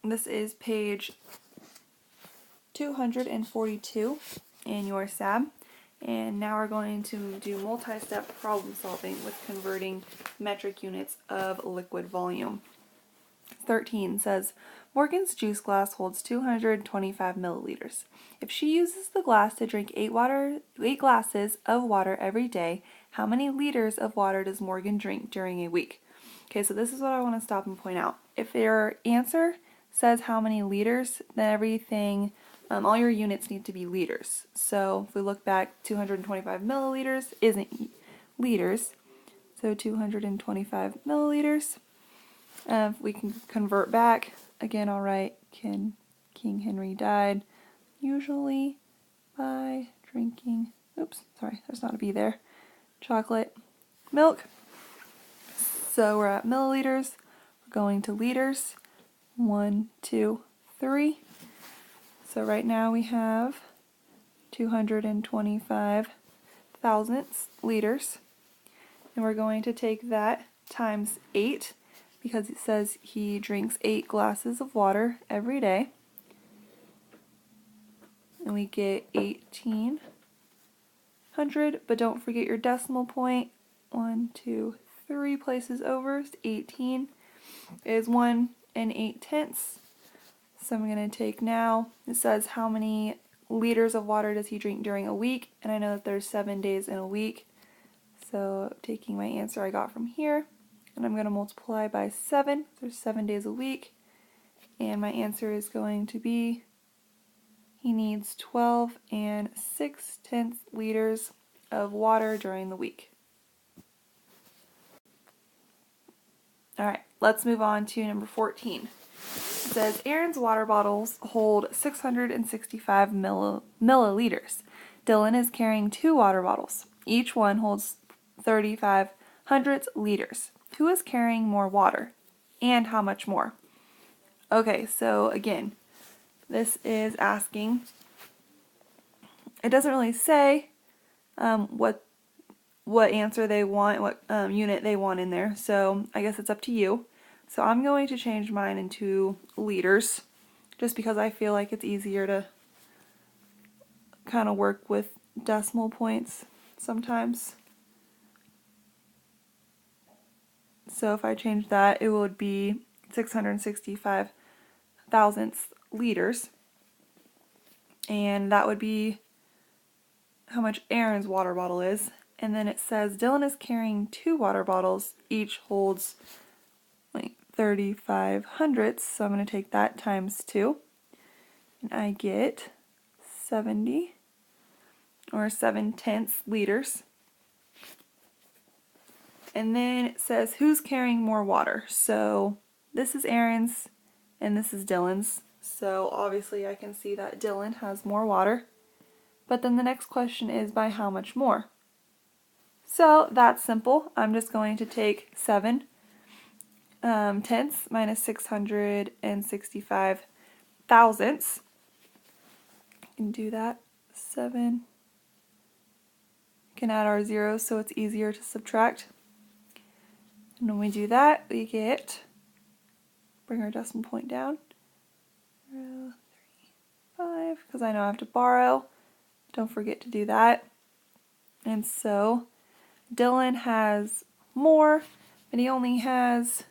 This is page 242 in your SAB. And now we're going to do multi-step problem solving with converting metric units of liquid volume. 13 says, Morgan's juice glass holds 225 milliliters. If she uses the glass to drink 8 glasses of water every day, how many liters of water does Morgan drink during a week? Okay, so this is what I want to stop and point out. If your answer says how many liters, then everything, all your units need to be liters. So if we look back, 225 milliliters isn't liters, so 225 milliliters. If we can convert back, again, I'll write King Henry died usually by drinking, oops, sorry, there's not a B there, chocolate milk. So we're at milliliters, we're going to liters, 1, 2, 3. So right now we have 225 thousandths liters, and we're going to take that times 8, because it says he drinks 8 glasses of water every day. And we get 1800, but don't forget your decimal point. 1, 2, 3 places over. 18 is 1 8/10. So I'm going to take now, it says how many liters of water does he drink during a week, and I know that there's 7 days in a week. So taking my answer I got from here, and I'm going to multiply by 7. There's 7 days a week, and my answer is going to be he needs 12 6/10 liters of water during the week. Alright, let's move on to number 14. It says Aaron's water bottles hold 665 milliliters. Dylan is carrying 2 water bottles. Each one holds 35 hundredths liters. Who is carrying more water, and how much more? Okay, so again, this is asking, it doesn't really say what answer they want, what unit they want in there, so I guess it's up to you. So I'm going to change mine into liters, just because I feel like it's easier to kind of work with decimal points sometimes. So if I change that, it would be 665 thousandths liters. And that would be how much Aaron's water bottle is. And then it says Dylan is carrying 2 water bottles. Each holds 35 hundredths. So I'm going to take that times 2. And I get 70 or 7/10 liters. And then it says who's carrying more water. So this is Aaron's and this is Dylan's. So obviously I can see that Dylan has more water. But then the next question is by how much more? So that's simple. I'm just going to take 7 tenths minus 665 thousandths. You can do that. 7. We can add our zeros so it's easier to subtract. And when we do that, we get, bring our decimal point down, 0, 3, 5, because I know I have to borrow. Don't forget to do that. And so Dylan has more, but he only has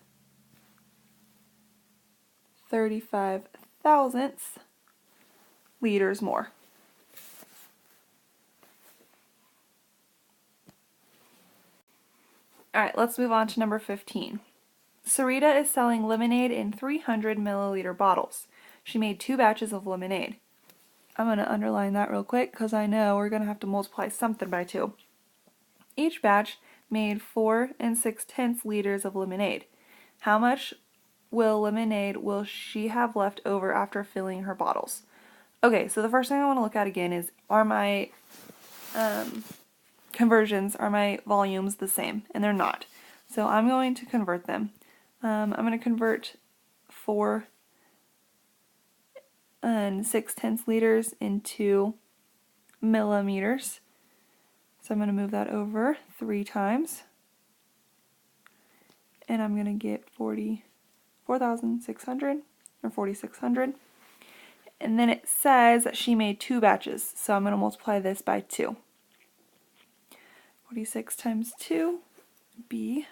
35 thousandths liters more. Alright, let's move on to number 15. Sarita is selling lemonade in 300 milliliter bottles. She made 2 batches of lemonade. I'm going to underline that real quick because I know we're going to have to multiply something by 2. Each batch made 4 6/10 liters of lemonade. How much lemonade will she have left over after filling her bottles? Okay, so the first thing I want to look at again is, are my conversions, are my volumes the same? And they're not. So I'm going to convert them. I'm going to convert 4 6/10 liters into millimeters. So I'm going to move that over 3 times. And I'm going to get 44,600. or 4,600. And then it says that she made 2 batches, so I'm going to multiply this by 2. 46 times 2 would be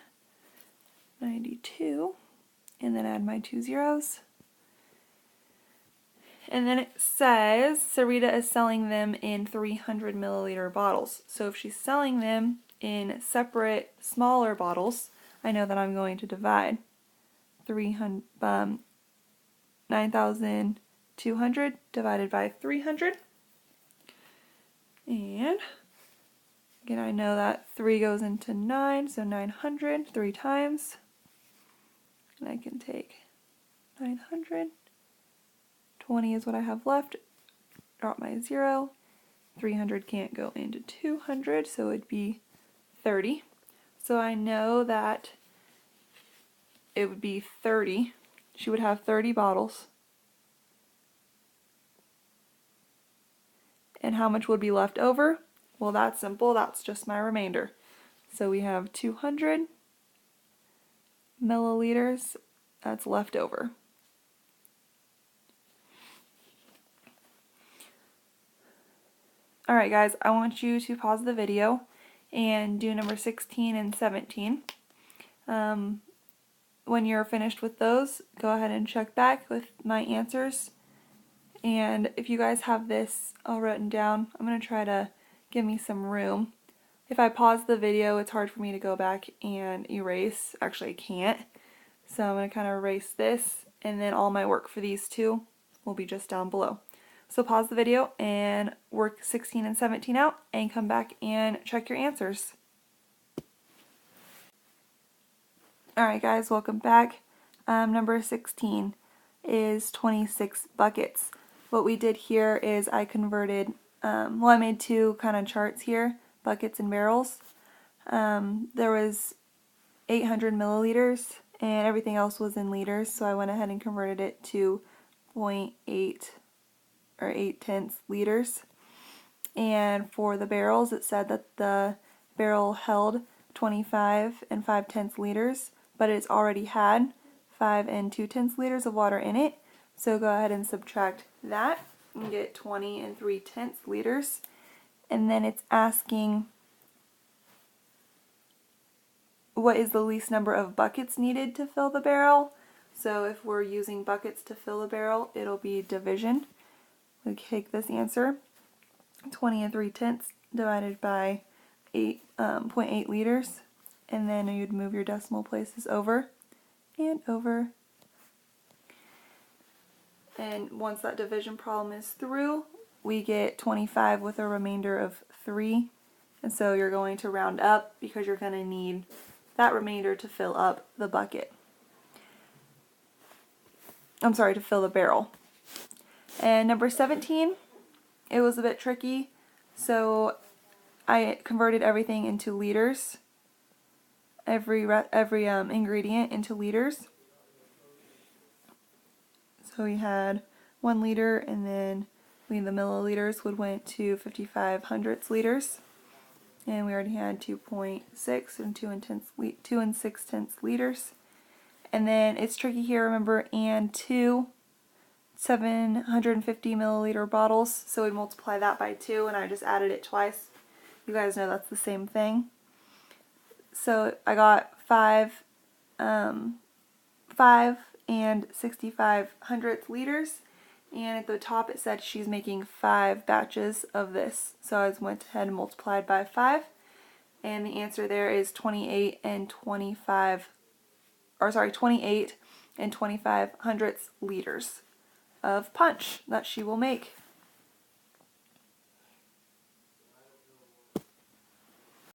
92, and then add my 2 zeros. And then it says Sarita is selling them in 300 milliliter bottles. So if she's selling them in separate, smaller bottles, I know that I'm going to divide 9,200 divided by 300. And again, I know that 3 goes into 9, so 900 3 times. And I can take 900. 20 is what I have left. Drop my 0. 300 can't go into 200, so it'd be 30. So I know that it would be 30. She would have 30 bottles. And how much would be left over? Well, that's simple. That's just my remainder. So we have 200 milliliters that's left over. Alright guys, I want you to pause the video and do number 16 and 17. When you're finished with those, go ahead and check back with my answers. And if you guys have this all written down, I'm going to try to give me some room. If I pause the video, it's hard for me to go back and erase. Actually, I can't. So I'm going to kind of erase this, and then all my work for these two will be just down below. So pause the video and work 16 and 17 out, and come back and check your answers. Alright guys, welcome back. Number 16 is 26 buckets. What we did here is I converted, well, I made 2 kind of charts here, buckets and barrels. There was 800 milliliters and everything else was in liters, so I went ahead and converted it to 0.8 or 0.8 liters. And for the barrels, it said that the barrel held 25 and 5/10 liters, but it's already had 5 and 2/10 liters of water in it. So go ahead and subtract that and get 20 and 3/10 liters. And then it's asking what is the least number of buckets needed to fill the barrel. So if we're using buckets to fill a barrel, it'll be division. We take this answer, 20 and 3/10 divided by 0.8 liters, and then you'd move your decimal places over and over. And once that division problem is through, we get 25 with a remainder of 3. And so you're going to round up because you're going to need that remainder to fill up the bucket. I'm sorry, to fill the barrel. And number 17, it was a bit tricky. So I converted everything into liters. Every ingredient into liters. So we had 1 liter, and then the milliliters would went to 55 hundredths liters, and we already had 2.6 and 2 and 6/10 liters. And then it's tricky here, remember, and 2 750 milliliter bottles, so we'd multiply that by 2, and I just added it twice. You guys know that's the same thing. So I got 5 and 65 hundredths liters, and at the top it said she's making 5 batches of this. So I just went ahead and multiplied by 5, and the answer there is 28 and 25 hundredths liters of punch that she will make.